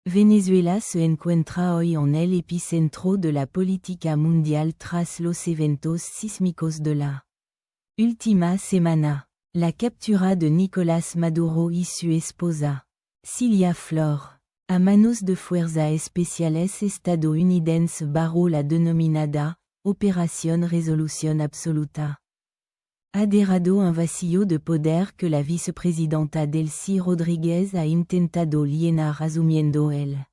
Venezuela se encuentra hoy en el epicentro de la política mundial tras los eventos sísmicos de la última semana. La captura de Nicolás Maduro y su esposa, Cilia Flor, a manos de fuerzas especiales estadounidenses bajo la denominada Operación Resolución Absoluta. Ha dejado un vacío de poder que la vicepresidenta Delcy Rodríguez ha intentado llenar asumiendo el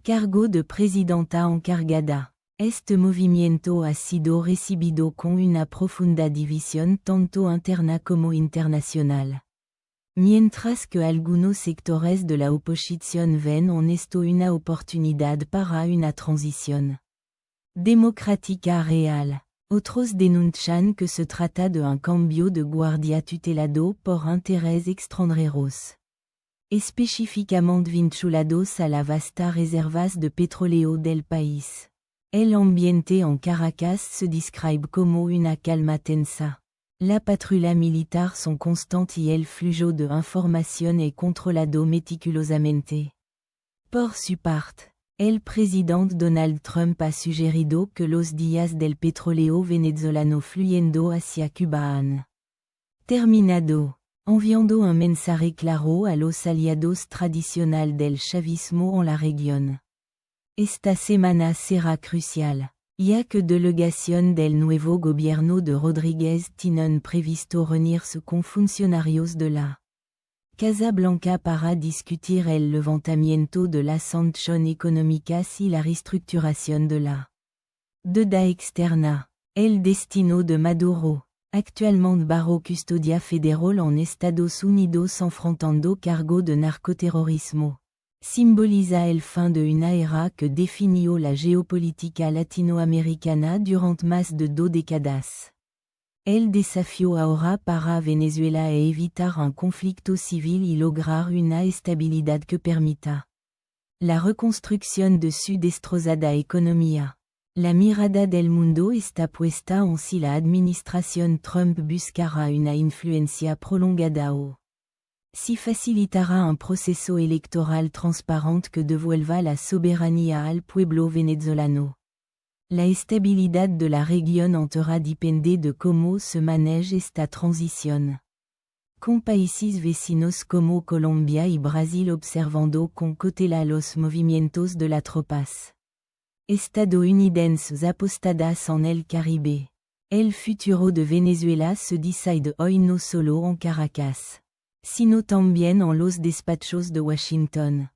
cargo de presidenta encargada. Este movimiento ha sido recibido con una profunda división tanto interna como internacional. Mientras que algunos sectores de la oposición ven en esto una oportunidad para una transición democrática real. Otros denuncian que se trata de un cambio de guardia tutelado por intereses extranjeros, específicamente vinculados a la vasta reservas de petróleo del país. El ambiente en Caracas se describe como una calma tensa. La patrulla militar son constante y el flujo de información es controlado meticulosamente. Por su parte, el presidente Donald Trump ha sugerido que los días del petróleo venezolano fluyendo hacia Cuba han terminado, enviando un mensaje claro a los aliados tradicionales del chavismo en la región. Esta semana será crucial, ya que delegación del nuevo gobierno de Rodríguez tienen previsto reunirse con funcionarios de la Casa Blanca para discutir el levantamiento de las sanciones económicas y la reestructuración de la deuda externa. El destino de Maduro, actualmente bajo custodia federal en Estados Unidos enfrentando cargo de narcoterrorismo, simboliza el fin de una era que definió la geopolítica latinoamericana durante más de 2 décadas. El desafío ahora para Venezuela es evitar un conflicto civil y lograr una estabilidad que permita la reconstrucción de su destrozada economía. La mirada del mundo está puesta en si la administración Trump buscará una influencia prolongada o si facilitará un proceso electoral transparente que devuelva la soberanía al pueblo venezolano. La estabilidad de la región entera depende de cómo se maneja esta transición. Con países vecinos como Colombia y Brasil observando con cautela los movimientos de las tropas estadounidenses apostadas en el Caribe. El futuro de Venezuela se decide hoy no solo en Caracas, sino también en los despachos de Washington.